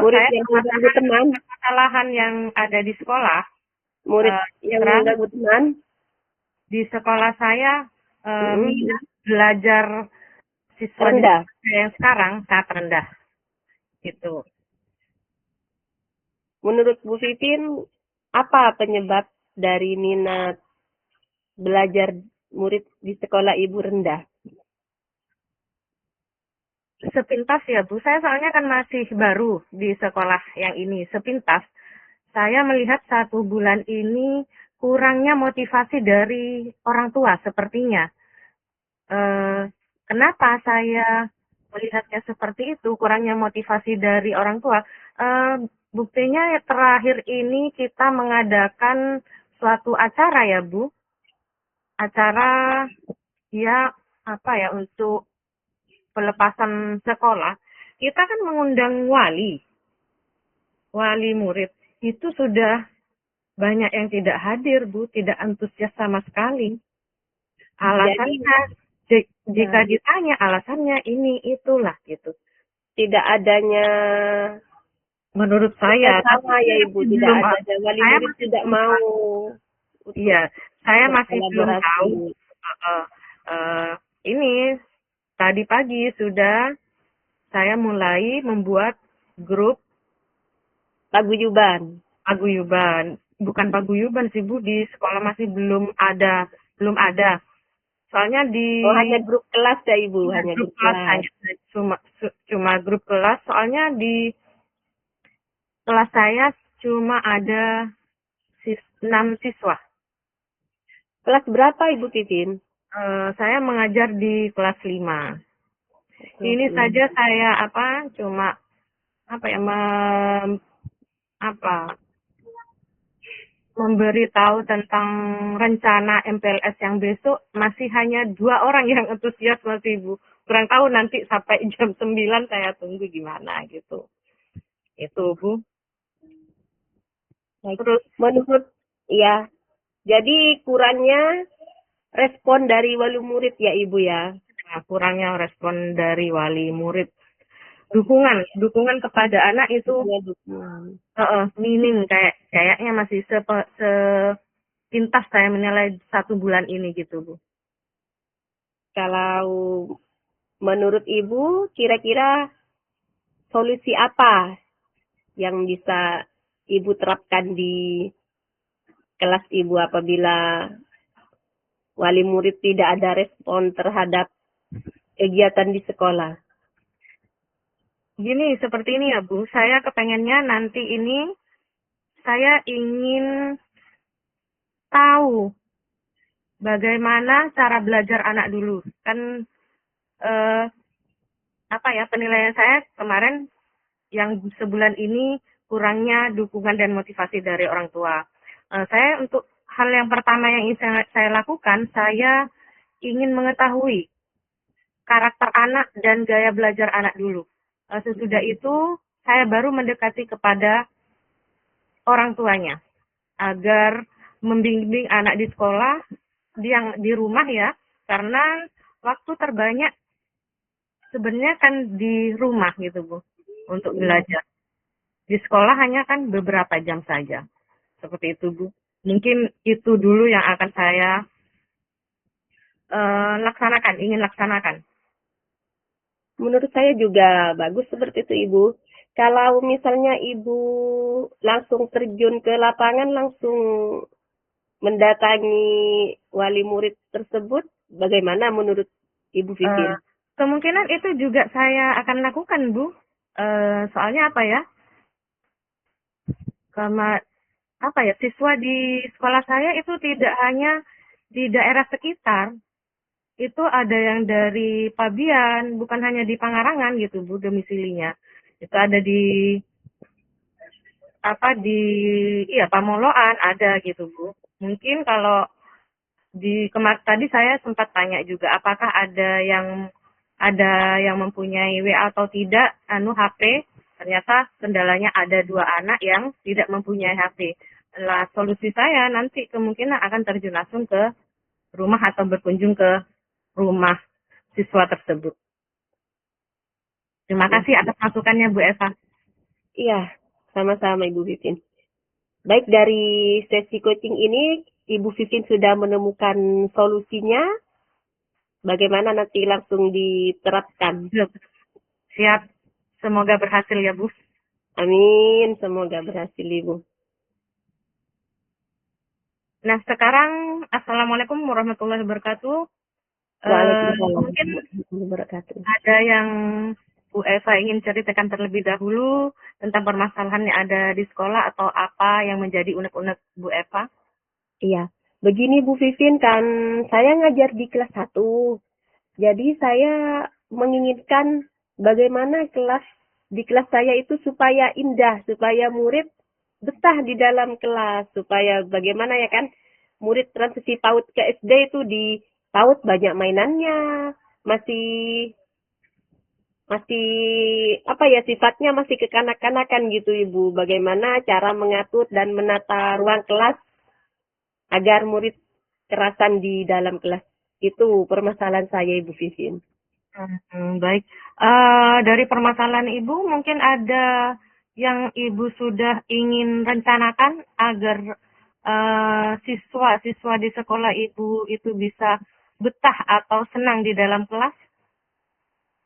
Murid saya yang mengganggu teman, permasalahan yang ada di sekolah, murid yang terang mengganggu teman. di sekolah saya Mm-mm. minat belajar siswa di Rendah. sekolah saya yang sekarang sangat rendah gitu. Menurut Bu Vivin, apa penyebab dari minat belajar murid di sekolah Ibu rendah? Sepintas ya Bu, saya soalnya kan masih baru di sekolah yang ini. Sepintas saya melihat 1 bulan ini kurangnya motivasi dari orang tua sepertinya. Kenapa saya melihatnya seperti itu, kurangnya motivasi dari orang tua? Buktinya ya terakhir ini kita mengadakan suatu acara ya Bu, acara ya apa ya untuk pelepasan sekolah. Kita kan mengundang wali murid. Itu sudah banyak yang tidak hadir Bu, tidak antusias sama sekali. Alasannya, jika ditanya alasannya ini itulah gitu. Tidak adanya Menurut saya, sama ya Ibu, tidak belum, ada wali saya murid masih tidak belum mau iya, saya masih belum tahu. berkolaborasi. Ini tadi pagi sudah saya mulai membuat grup Paguyuban. paguyuban. Bukan paguyuban sih Bu, di sekolah masih belum ada. Soalnya di Oh, hanya grup kelas ya Ibu, hanya grup grup kelas kelas. hanya cuma grup kelas. Soalnya di kelas saya cuma ada 6 siswa. Kelas berapa Ibu Titin? Saya mengajar di kelas 5. Ini saja saya cuma memberitahu tentang rencana MPLS yang besok masih hanya 2 orang yang antusias masih Bu. Kurang tahu nanti sampai jam 9 saya tunggu gimana gitu. Itu Bu. Terus menurut ya, jadi kurangnya respon dari wali murid ya Ibu ya. Nah, kurangnya respon dari wali murid. Dukungan kepada anak itu minim kayaknya masih sepintas saya menilai 1 bulan ini gitu Bu. Kalau menurut Ibu, kira-kira solusi apa yang bisa Ibu terapkan di kelas Ibu apabila wali murid tidak ada respon terhadap kegiatan di sekolah? Gini, seperti ini ya Bu, saya kepengennya nanti ini saya ingin tahu bagaimana cara belajar anak dulu. Kan penilaian saya kemarin yang sebulan ini kurangnya dukungan dan motivasi dari orang tua. Saya untuk hal yang pertama yang ingin saya lakukan, saya ingin mengetahui karakter anak dan gaya belajar anak dulu. Sesudah itu, saya baru mendekati kepada orang tuanya agar membimbing anak di sekolah, di rumah ya, karena waktu terbanyak sebenarnya kan di rumah gitu Bu, untuk belajar. Di sekolah hanya kan beberapa jam saja. Seperti itu Bu. Mungkin itu dulu yang akan saya ingin laksanakan. Menurut saya juga bagus seperti itu Ibu. Kalau misalnya Ibu langsung terjun ke lapangan, langsung mendatangi wali murid tersebut, bagaimana menurut Ibu Vivin? Kemungkinan itu juga saya akan lakukan Bu. Soalnya karena siswa di sekolah saya itu tidak hanya di daerah sekitar, itu ada yang dari Pabian, bukan hanya di Pangarangan gitu Bu domisilinya. Itu ada di Pamoloan ada gitu Bu. Mungkin kalau tadi saya sempat tanya juga apakah ada yang mempunyai WA atau tidak HP. Ternyata kendalanya ada 2 anak yang tidak mempunyai HP. Nah, solusi saya nanti kemungkinan akan terjun langsung ke rumah atau berkunjung ke rumah siswa tersebut. Terima kasih atas masukannya Bu Eva. Iya, sama-sama Ibu Vivin. Baik, dari sesi coaching ini, Ibu Vivin sudah menemukan solusinya, bagaimana nanti langsung diterapkan. Siap, semoga berhasil ya Bu. Amin, semoga berhasil Ibu. Nah sekarang Assalamualaikum warahmatullahi wabarakatuh. Waalaikumsalam Mungkin warahmatullahi wabarakatuh. ada yang Bu Eva ingin ceritakan terlebih dahulu tentang permasalahan yang ada di sekolah atau apa yang menjadi unek-unek Bu Eva? Iya, begini Bu Vivin, kan saya ngajar di kelas 1. Jadi saya menginginkan bagaimana di kelas saya itu supaya indah, supaya murid betah di dalam kelas, supaya bagaimana ya kan, murid transisi PAUD ke SD itu di PAUD banyak mainannya, masih masih apa ya, sifatnya masih kekanak-kanakan gitu Ibu. Bagaimana cara mengatur dan menata ruang kelas agar murid kerasan di dalam kelas. Itu permasalahan saya Ibu Vivin. Baik. Dari permasalahan Ibu mungkin ada yang Ibu sudah ingin rencanakan agar siswa-siswa di sekolah Ibu itu bisa betah atau senang di dalam kelas?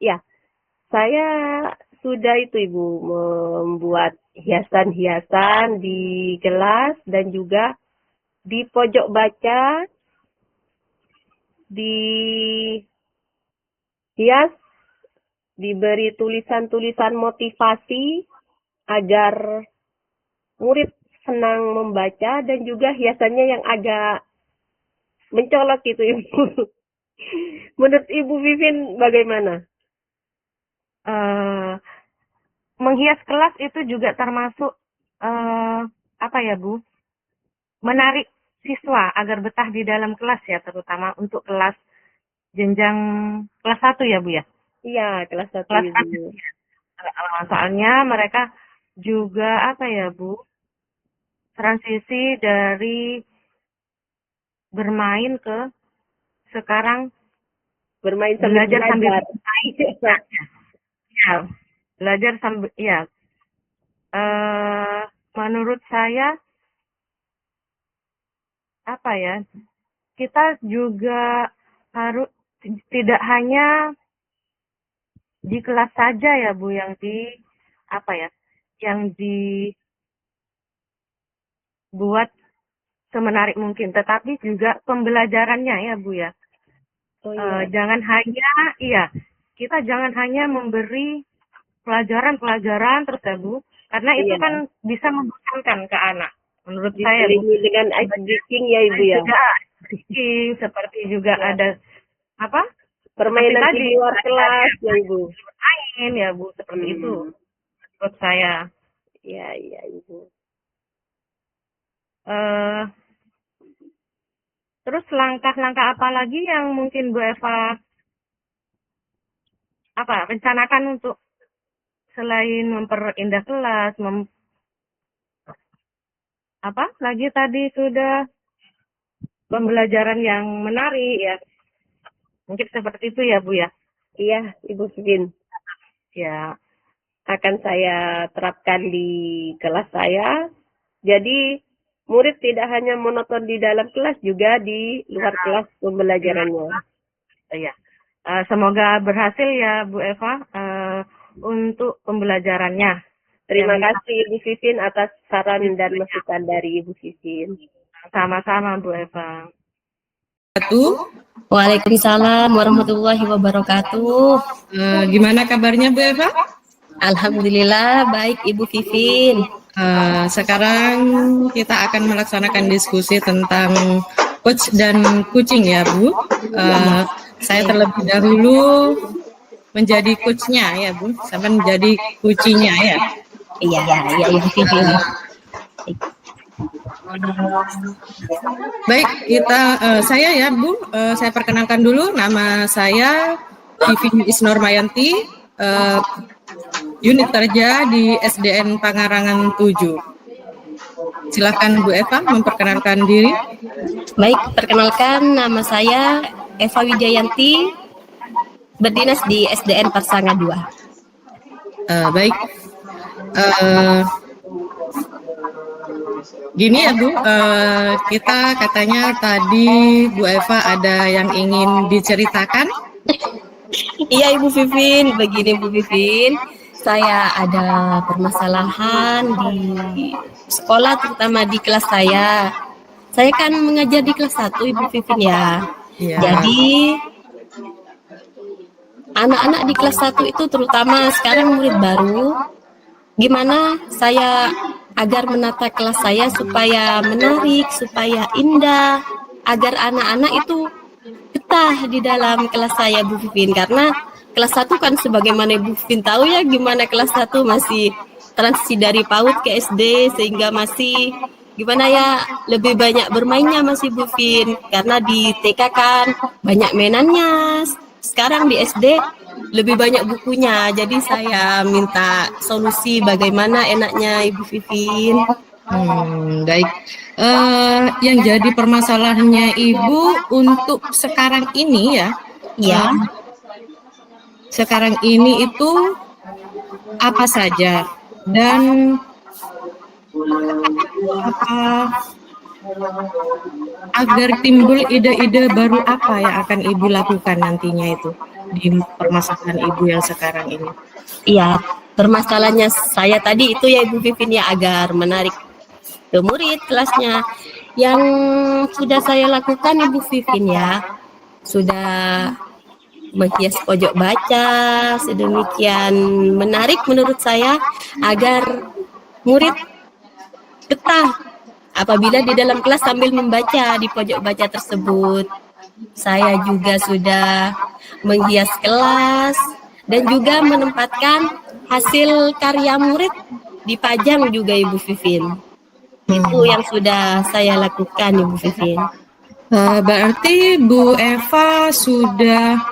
Ya, saya sudah itu Ibu membuat hiasan-hiasan di kelas dan juga di pojok baca, dihias, diberi tulisan-tulisan motivasi agar murid senang membaca, dan juga hiasannya yang agak mencolok gitu Ibu. Menurut Ibu Vivin bagaimana? Menghias kelas itu juga termasuk apa ya Bu? Menarik siswa agar betah di dalam kelas ya, terutama untuk kelas jenjang kelas 1 ya Bu ya? Iya, kelas 1 Kelas Ibu. 1. Soalnya mereka juga apa ya Bu? Transisi dari bermain ke sekarang Bermain sambil belajar sambil belajar. bermain. Ya, belajar sambil ya. Menurut saya apa ya? Kita juga harus tidak hanya di kelas saja ya Bu yang di apa ya? Yang dibuat semenarik mungkin, tetapi juga pembelajarannya ya Bu ya. Oh iya. Jangan hanya kita jangan hanya memberi pelajaran terus ya Bu, karena itu Iya. kan bisa membosankan ke anak. Menurut saya Bu. Diselingi dengan ice breaking ya Ibu ya. Juga seperti juga Ya. ada apa? Permainan Seperti di tadi, luar kelas ya Ibu. Bermain ya Bu, seperti itu. Menurut saya. Iya, iya Ibu. Terus langkah-langkah apa lagi yang mungkin Bu Eva rencanakan untuk selain memperindah kelas, lagi tadi sudah pembelajaran yang menarik ya. Mungkin seperti itu ya Bu ya. Iya Ibu Vivin. Ya. Akan saya terapkan di kelas saya. Jadi murid tidak hanya monoton di dalam kelas, juga di luar kelas pembelajarannya. Iya. Semoga berhasil ya Bu Eva untuk pembelajarannya. Terima kasih Ibu Vivin atas saran dan masukan dari Ibu Vivin. Sama-sama Bu Eva. Waalaikumsalam warahmatullahi wabarakatuh. Gimana kabarnya Bu Eva? Alhamdulillah baik Ibu Vivin. Sekarang kita akan melaksanakan diskusi tentang coach dan kucing ya Bu. Saya terlebih dahulu menjadi coachnya ya Bu, sampai menjadi kucingnya ya. Iya Ibu Vivin. Baik, saya ya Bu, saya perkenalkan dulu, nama saya Vivin Isnormayanti, unit kerja di SDN Pangarangan 7. Silakan Bu Eva memperkenalkan diri. Baik, perkenalkan nama saya Eva Wijayanti, berdinas di SDN Parsanga 2. Baik, Eh, Gini ya Bu, kita katanya tadi Bu Eva ada yang ingin diceritakan. Iya Ibu Vivin, begini Bu Vivin, saya ada permasalahan di sekolah terutama di kelas saya. Saya kan mengajar di kelas 1 Ibu Vivin ya. Iya. Jadi anak-anak di kelas 1 itu terutama sekarang murid baru, gimana saya agar menata kelas saya supaya menarik, supaya indah, agar anak-anak itu betah di dalam kelas saya Bu Vivin, karena kelas 1 kan sebagaimana Bu Vivin tahu ya gimana kelas 1 masih transisi dari PAUD ke SD, sehingga masih gimana ya, lebih banyak bermainnya masih Bu Vivin, karena di TK kan banyak mainannya, sekarang di SD lebih banyak bukunya. Jadi saya minta solusi bagaimana enaknya Ibu Vivin. Baik. Yang jadi permasalahannya Ibu untuk sekarang ini ya? Ya. Sekarang ini itu apa saja dan agar timbul ide-ide baru apa yang akan Ibu lakukan nantinya itu di permasalahan Ibu yang sekarang ini? Iya, permasalahannya saya tadi itu ya Ibu Vivin ya, agar menarik ke murid kelasnya. Yang sudah saya lakukan Ibu Vivin ya, sudah menghias pojok baca sedemikian menarik menurut saya agar murid betah apabila di dalam kelas sambil membaca di pojok baca tersebut. Saya juga sudah menghias kelas dan juga menempatkan hasil karya murid dipajang juga Ibu Vivin. Itu yang sudah saya lakukan Ibu Vivin. Berarti Bu Eva sudah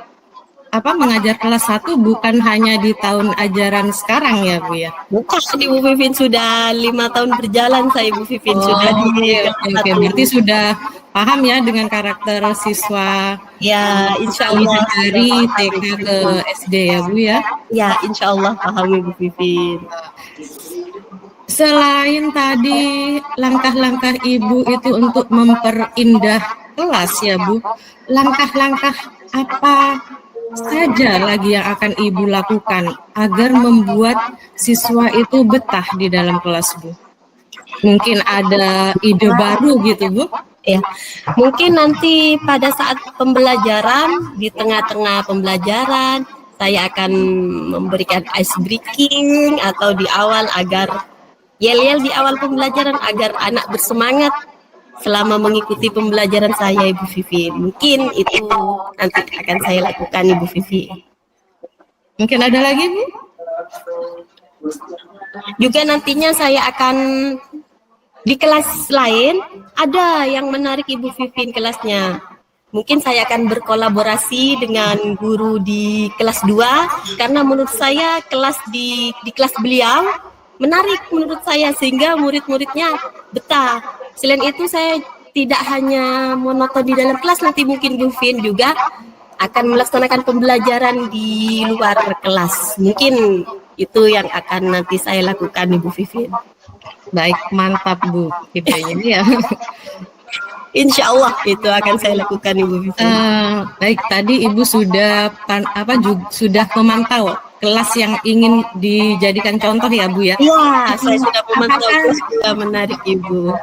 mengajar kelas 1 bukan hanya di tahun ajaran sekarang ya Bu ya? Bukan, Ibu Vivin sudah 5 tahun berjalan saya Ibu Vivin sudah di kelas 1. Berarti sudah paham ya dengan karakter siswa ya, insya Allah dari TK ke SD ya Bu ya? Ya, insya Allah paham Ibu Vivin. Selain tadi langkah-langkah Ibu itu untuk memperindah kelas ya Bu, langkah-langkah apa saja lagi yang akan Ibu lakukan agar membuat siswa itu betah di dalam kelas Bu? Mungkin ada ide baru gitu Bu? Ya, mungkin nanti pada saat pembelajaran, di tengah-tengah pembelajaran, saya akan memberikan ice breaking atau di awal agar yel-yel di awal pembelajaran agar anak bersemangat selama mengikuti pembelajaran saya Ibu Vivi. Mungkin itu nanti akan saya lakukan Ibu Vivi. Mungkin ada lagi Bu? Juga nantinya saya akan di kelas lain ada yang menarik Ibu Vivin kelasnya. Mungkin saya akan berkolaborasi dengan guru di kelas 2 karena menurut saya kelas di kelas beliau menarik menurut saya sehingga murid-muridnya betah. Selain itu saya tidak hanya monoton di dalam kelas, nanti mungkin Bu Vivin juga akan melaksanakan pembelajaran di luar kelas. Mungkin itu yang akan nanti saya lakukan Ibu Vivin. Baik, mantap Bu idenya ya. Insya Allah itu akan saya lakukan Ibu Vivin. Baik, tadi Ibu sudah sudah memantau kelas yang ingin dijadikan contoh ya Bu ya? Iya, saya sudah memantau kelas juga menarik Ibu.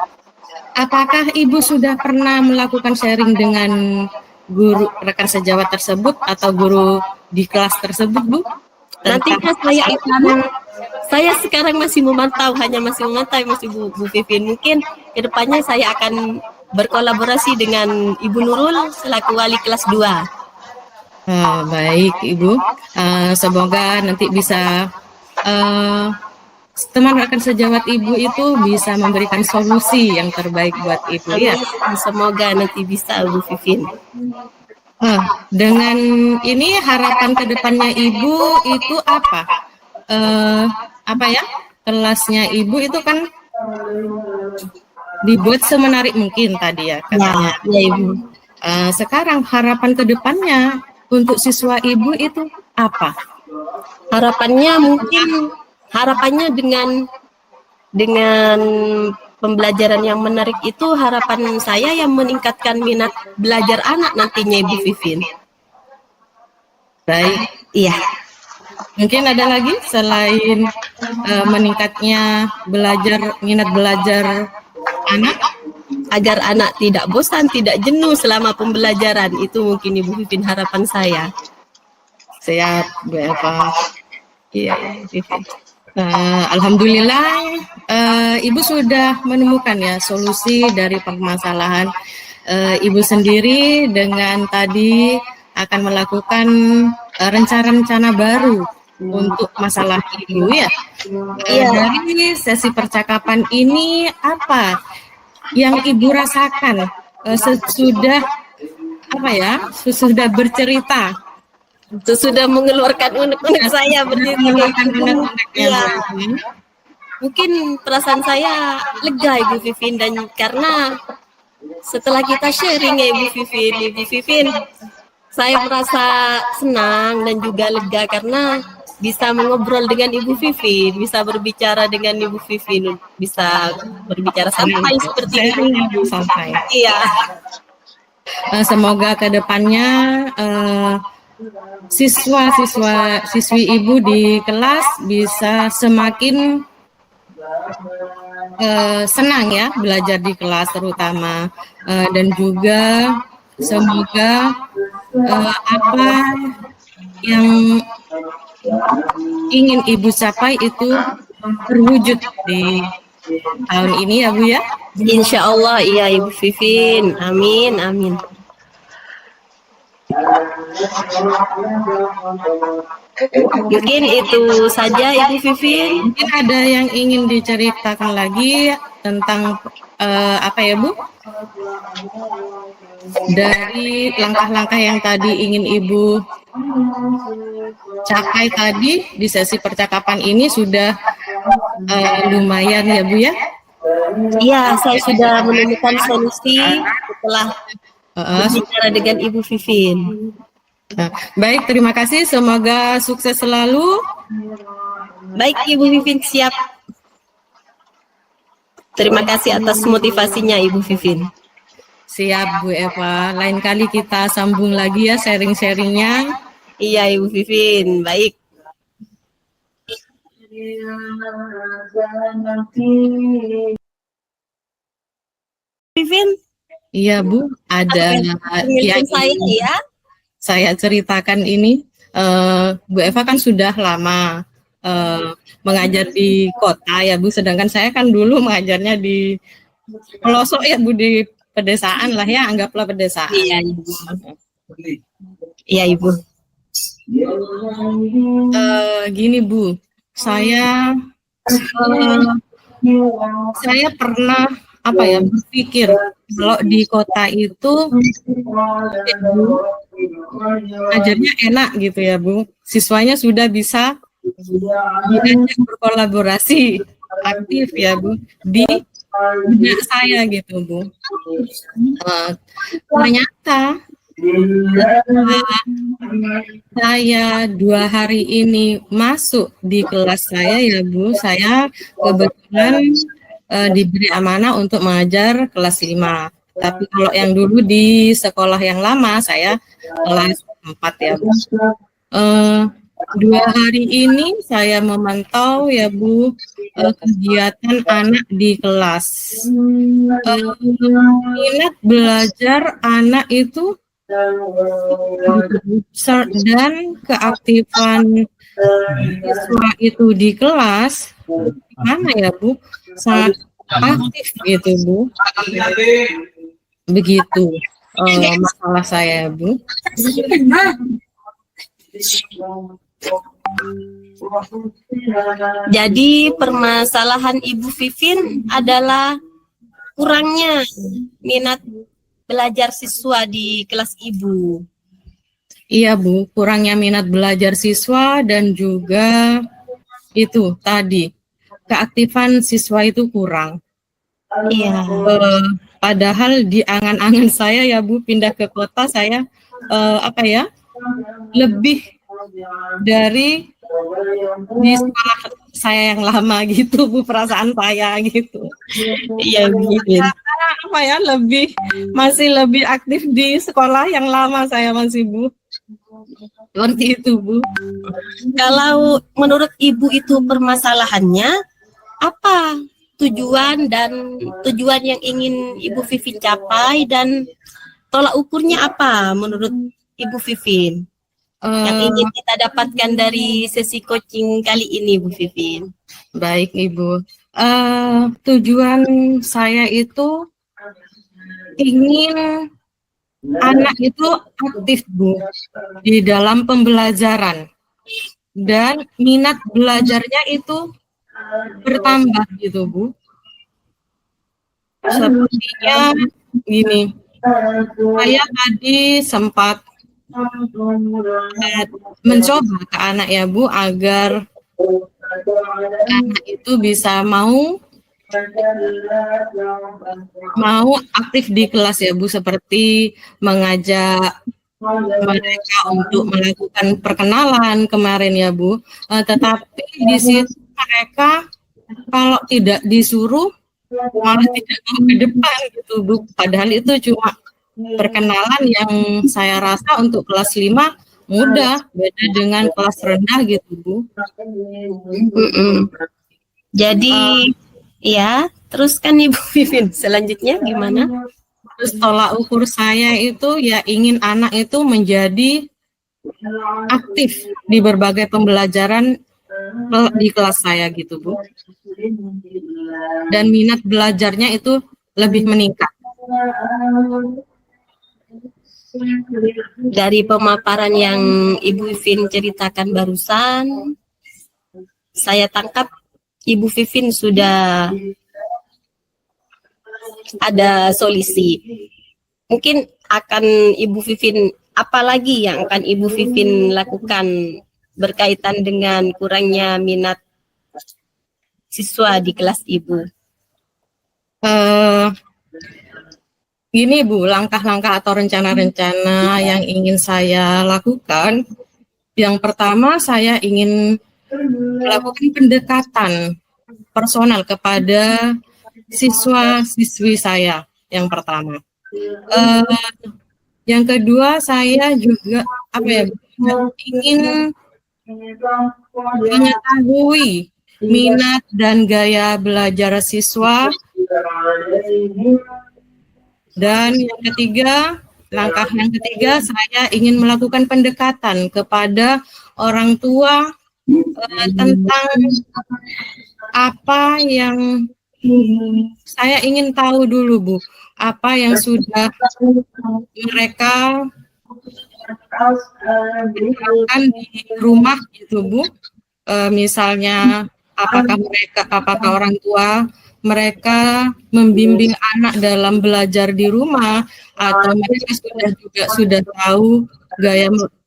Apakah Ibu sudah pernah melakukan sharing dengan guru rekan sejawat tersebut atau guru di kelas tersebut Bu? Nantinya saya sekarang masih memantau, masih Bu Vivin. Mungkin kedepannya saya akan berkolaborasi dengan Ibu Nurul selaku wali kelas 2. Baik Ibu, semoga nanti bisa teman rekan sejawat Ibu itu bisa memberikan solusi yang terbaik buat Ibu ya. Semoga nanti bisa Bu Vivin. Dengan ini harapan kedepannya Ibu itu apa? Kelasnya Ibu itu kan dibuat semenarik mungkin tadi ya katanya. Ya Ibu. Sekarang harapan kedepannya untuk siswa Ibu itu apa? Harapannya mungkin harapannya dengan pembelajaran yang menarik itu, harapan saya yang meningkatkan minat belajar anak nantinya, Ibu Vivin. Baik, Iya. mungkin ada lagi selain meningkatnya minat belajar anak? Agar anak tidak bosan, tidak jenuh selama pembelajaran. Itu mungkin Ibu Vivin harapan saya. Siap, Bu Eva. Iya, Vivin. Alhamdulillah, Ibu sudah menemukan ya solusi dari permasalahan Ibu sendiri dengan tadi akan melakukan rencana-rencana baru untuk masalah Ibu ya. Dari sesi percakapan ini apa yang Ibu rasakan sesudah bercerita, Sudah mengeluarkan unek-unek saya berdiri. mengeluarkan unek-unek Iya. Mungkin perasaan saya lega, Ibu Vivin, dan karena setelah kita sharing ya Ibu Vivin, saya merasa senang dan juga lega karena bisa mengobrol dengan Ibu Vivin, bisa berbicara dengan Ibu Vivin, bisa berbicara santai seperti ini. Sampai. Iya. Semoga kedepannya siswi Ibu di kelas bisa semakin senang ya belajar di kelas terutama, dan juga semoga apa yang ingin Ibu capai itu terwujud di tahun ini ya Bu ya. Insya Allah iya Ibu Vivin, amin amin. Mungkin itu saja Ibu Vivin. Mungkin ada yang ingin diceritakan lagi tentang apa ya Bu? Dari langkah-langkah yang tadi ingin Ibu capai tadi di sesi percakapan ini sudah lumayan ya Bu ya? Iya, saya sudah menemukan solusi setelah berbicara dengan Ibu Vivin. Nah, baik, terima kasih. Semoga sukses selalu. Baik, Ibu Vivin, siap. Terima kasih atas motivasinya, Ibu Vivin. Siap, Bu Eva. Lain kali kita sambung lagi ya sharing-sharingnya. Iya, Ibu Vivin. Baik. Vivin? Iya, Bu. Ada yang saya ceritakan ini. Bu Eva kan sudah lama mengajar di kota ya Bu, sedangkan saya kan dulu mengajarnya di pelosok ya Bu, di pedesaan lah ya, anggaplah pedesaan. Iya Ibu. Iya Ibu. Gini Bu, saya pernah berpikir kalau di kota itu ajarnya enak gitu ya Bu, siswanya sudah bisa diajak berkolaborasi aktif ya Bu di bidang saya gitu Bu. Ternyata saya 2 hari ini masuk di kelas saya ya Bu, saya kebetulan diberi amanah untuk mengajar kelas 5. Tapi kalau yang dulu di sekolah yang lama saya kelas 4 ya Bu. 2 hari ini saya memantau ya Bu kegiatan anak di kelas. Minat belajar anak itu dan keaktifan siswa itu di kelas gimana ya Bu, sangat aktif gitu Bu. Begitu masalah saya Bu. Jadi permasalahan Ibu Vivin adalah kurangnya minat belajar siswa di kelas Ibu. Iya Bu, kurangnya minat belajar siswa dan juga itu tadi keaktifan siswa itu kurang. Iya. Padahal di angan-angan saya ya Bu, pindah ke kota saya lebih dari di saya yang lama gitu Bu, perasaan saya gitu. Iya Bu Vivin. Karena apa ya, masih lebih aktif di sekolah yang lama saya masih Bu. Seperti itu Bu. Kalau menurut Ibu itu permasalahannya apa? Tujuan yang ingin Ibu Vivin capai dan tolak ukurnya apa menurut Ibu Vivin? Yang ingin kita dapatkan dari sesi coaching kali ini, Bu Vivin. Baik Ibu, tujuan saya itu ingin anak itu aktif Bu di dalam pembelajaran dan minat belajarnya itu bertambah gitu Bu. Sepertinya gini, saya tadi sempat mencoba ke anak ya Bu, agar anak itu bisa mau aktif di kelas ya Bu, seperti mengajak mereka untuk melakukan perkenalan kemarin ya Bu. Tetapi di situ mereka kalau tidak disuruh malah tidak mau ke depan gitu Bu. Padahal itu cuma perkenalan yang saya rasa untuk kelas 5 mudah, beda dengan kelas rendah gitu Bu. Jadi ya, teruskan Ibu Vivin, selanjutnya gimana? Terus tolak ukur saya itu ya ingin anak itu menjadi aktif di berbagai pembelajaran di kelas saya gitu Bu. Dan minat belajarnya itu lebih meningkat. Dari pemaparan yang Ibu Vivin ceritakan barusan, saya tangkap Ibu Vivin sudah ada solusi. Mungkin akan Ibu Vivin, apalagi yang akan Ibu Vivin lakukan berkaitan dengan kurangnya minat siswa di kelas Ibu? Gini Bu, langkah-langkah atau rencana-rencana yang ingin saya lakukan. Yang pertama, saya ingin melakukan pendekatan personal kepada siswa-siswi saya yang pertama. Yang kedua, saya juga ingin mengetahui minat dan gaya belajar siswa. Dan yang ketiga, langkah yang ketiga, saya ingin melakukan pendekatan kepada orang tua tentang apa yang saya ingin tahu dulu Bu, apa yang sudah mereka terapkan di rumah gitu Bu. Misalnya apakah orang tua mereka membimbing anak dalam belajar di rumah, atau mereka sudah tahu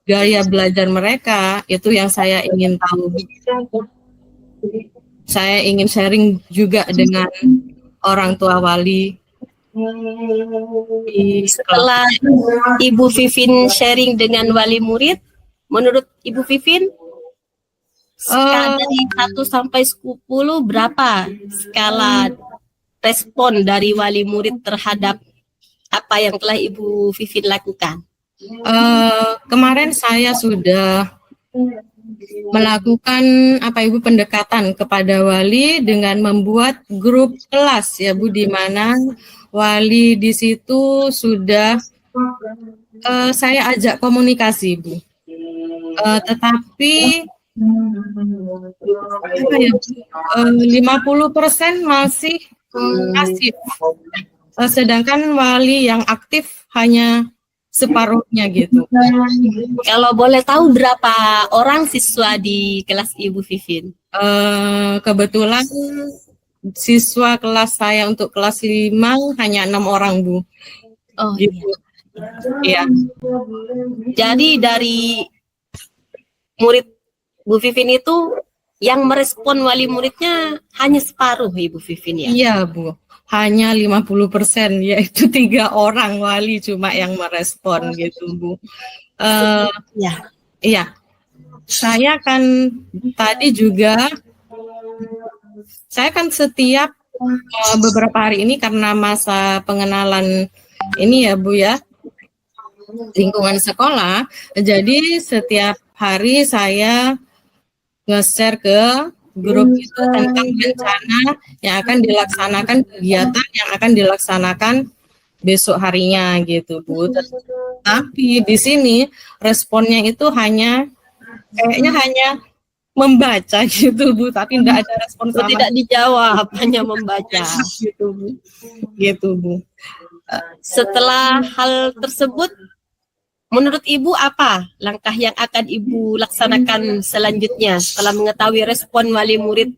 gaya belajar mereka. Itu yang saya ingin tahu. Saya ingin sharing juga dengan orang tua wali. Setelah Ibu Vivin sharing dengan wali murid, menurut Ibu Vivin skala dari 1 sampai 10 berapa skala respon dari wali murid terhadap apa yang telah Ibu Vivin lakukan? Kemarin saya sudah melakukan pendekatan kepada wali dengan membuat grup kelas ya Bu, di mana wali di situ sudah saya ajak komunikasi Bu. Tetapi 50% masih pasif, sedangkan wali yang aktif hanya separuhnya gitu. Kalau boleh tahu berapa orang siswa di kelas Ibu Vivin? Kebetulan siswa kelas saya untuk kelas 5 hanya 6 orang Bu. Oh gitu. Iya. Jadi dari murid Bu Vivin itu yang merespon wali muridnya hanya separuh Ibu Vivin ya? Iya Bu, hanya 50%, yaitu 3 orang wali cuma yang merespon gitu Bu. Ya. Iya, saya kan tadi juga Saya kan setiap beberapa hari ini karena masa pengenalan ini ya Bu ya, lingkungan sekolah, jadi setiap hari saya nge-share ke grup itu tentang rencana yang akan dilaksanakan, kegiatan yang akan dilaksanakan besok harinya gitu Bu. Tapi di sini responnya itu kayaknya hanya membaca gitu Bu, tapi tidak ada respon sama Tidak dijawab, hanya membaca. gitu Bu. Setelah hal tersebut, menurut Ibu apa langkah yang akan Ibu laksanakan selanjutnya setelah mengetahui respon wali murid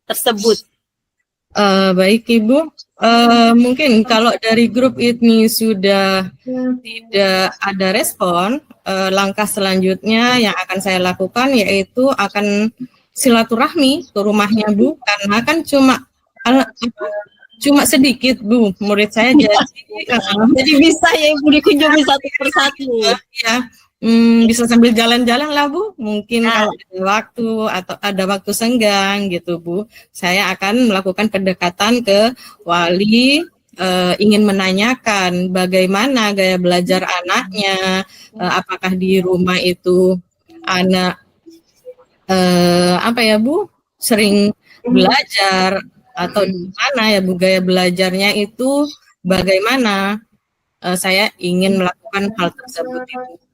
tersebut? Baik Ibu, mungkin kalau dari grup ini sudah tidak ada respon, langkah selanjutnya yang akan saya lakukan yaitu akan silaturahmi ke rumahnya Bu, karena kan cuma sedikit Bu murid saya, Jadi bisa ya Ibu dikunjungi satu persatu. Ya, bisa sambil jalan-jalan lah Bu, mungkin kalau ada waktu atau ada waktu senggang gitu Bu, saya akan melakukan pendekatan ke wali, ingin menanyakan bagaimana gaya belajar anaknya, apakah di rumah itu anak apa ya Bu, sering belajar atau gimana ya Bu, gaya belajarnya itu bagaimana. Saya ingin melakukan hal tersebut Ibu.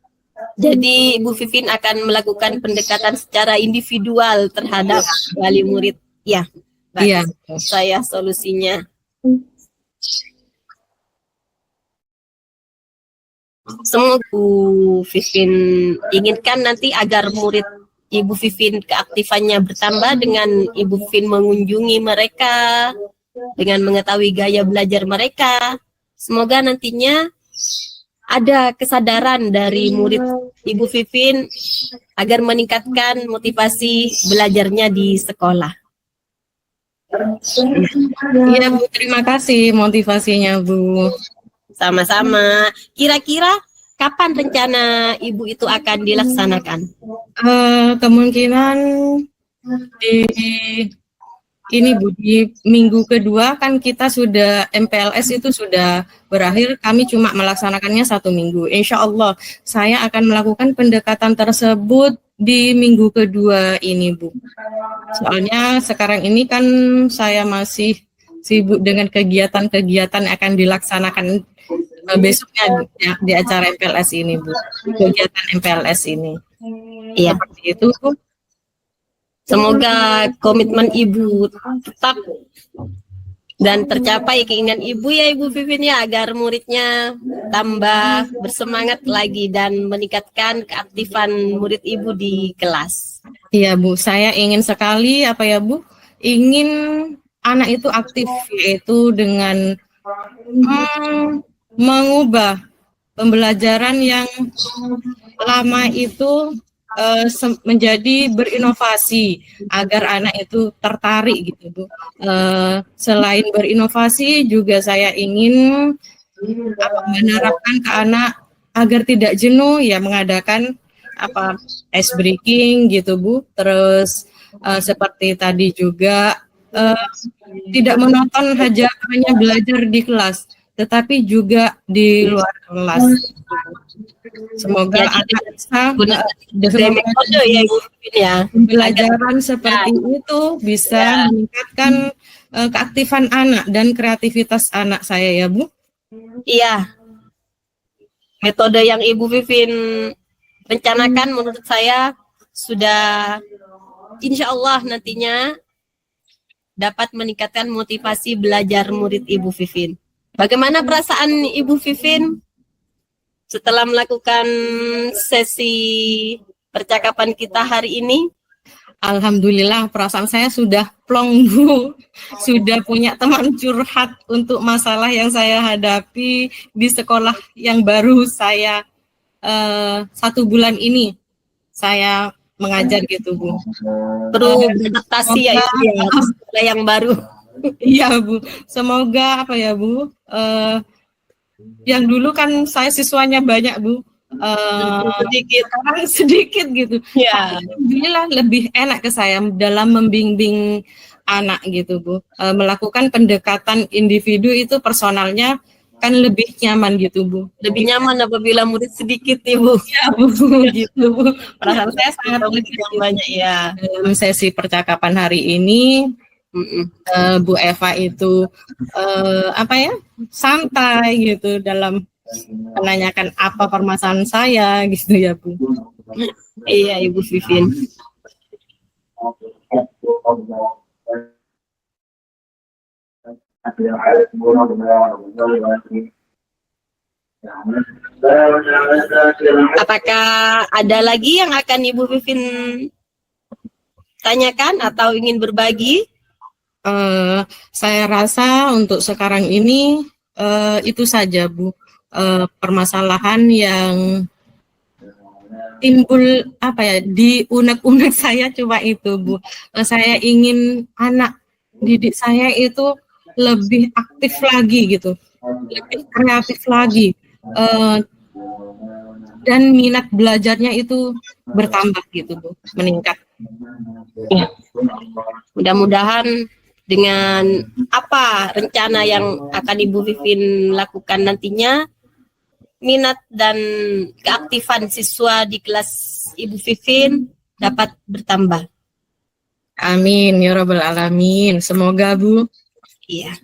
Jadi Ibu Vivin akan melakukan pendekatan secara individual terhadap wali murid. Ya, Iya. Saya solusinya. Semoga Ibu Vivin inginkan nanti agar murid Ibu Vivin keaktifannya bertambah dengan Ibu Vivin mengunjungi mereka, dengan mengetahui gaya belajar mereka. Semoga nantinya ada kesadaran dari murid Ibu Vivin agar meningkatkan motivasi belajarnya di sekolah. Iya Bu, terima kasih motivasinya Bu. Sama-sama. Kira-kira kapan rencana Ibu itu akan dilaksanakan? Kemungkinan ini Bu, di minggu kedua kan kita sudah MPLS itu sudah berakhir, kami cuma melaksanakannya 1 minggu. Insya Allah saya akan melakukan pendekatan tersebut di minggu kedua ini Bu. Soalnya sekarang ini kan saya masih sibuk dengan kegiatan-kegiatan yang akan dilaksanakan besoknya di acara MPLS ini Bu. Kegiatan MPLS ini. Iya. Seperti itu Bu. Semoga komitmen Ibu tetap dan tercapai keinginan Ibu ya Ibu Vivin ya, agar muridnya tambah bersemangat lagi dan meningkatkan keaktifan murid Ibu di kelas. Iya Bu, saya ingin sekali apa ya Bu, ingin anak itu aktif, yaitu dengan mengubah pembelajaran yang lama itu menjadi berinovasi agar anak itu tertarik gitu Bu. Selain berinovasi juga saya ingin menerapkan ke anak agar tidak jenuh ya, mengadakan ice breaking gitu Bu. Terus seperti tadi juga tidak monoton hanya belajar di kelas, tetapi juga di luar kelas. Semoga anak bisa pembelajaran seperti itu bisa meningkatkan keaktifan anak dan kreativitas anak saya ya Bu. Iya. Metode yang Ibu Vivin rencanakan menurut saya sudah insya Allah nantinya dapat meningkatkan motivasi belajar murid Ibu Vivin. Bagaimana perasaan Ibu Vivin setelah melakukan sesi percakapan kita hari ini? Alhamdulillah, perasaan saya sudah plong Bu, sudah punya teman curhat untuk masalah yang saya hadapi di sekolah yang baru saya 1 bulan ini saya mengajar gitu Bu. Perlu beradaptasi ya itu ya, sekolah yang baru. Iya Bu, semoga apa ya Bu, yang dulu kan saya siswanya banyak Bu, sedikit gitu. Ya. Alhamdulillah lebih enak ke saya dalam membimbing anak gitu Bu. Melakukan pendekatan individu itu personalnya kan lebih nyaman gitu Bu. Lebih nyaman apabila murid sedikit nih Bu. Ya Bu, gitu Bu. Perasaan saya sangat murid yang banyak ya. dalam sesi percakapan hari ini. Bu Eva itu apa ya, santai gitu dalam menanyakan apa permasalahan saya gitu ya Bu. Iya Ibu Vivin. Apakah ada lagi yang akan Ibu Vivin tanyakan atau ingin berbagi? Saya rasa untuk sekarang ini itu saja Bu. Permasalahan yang timbul apa ya di unek-unek saya cuma itu Bu. Saya ingin anak didik saya itu lebih aktif lagi gitu, lebih kreatif lagi, dan minat belajarnya itu bertambah gitu Bu, meningkat. Ya. Mudah-mudahan dengan apa rencana yang akan Ibu Vivin lakukan nantinya, minat dan keaktifan siswa di kelas Ibu Vivin dapat bertambah. Amin ya rabbal alamin. Semoga Bu. Iya.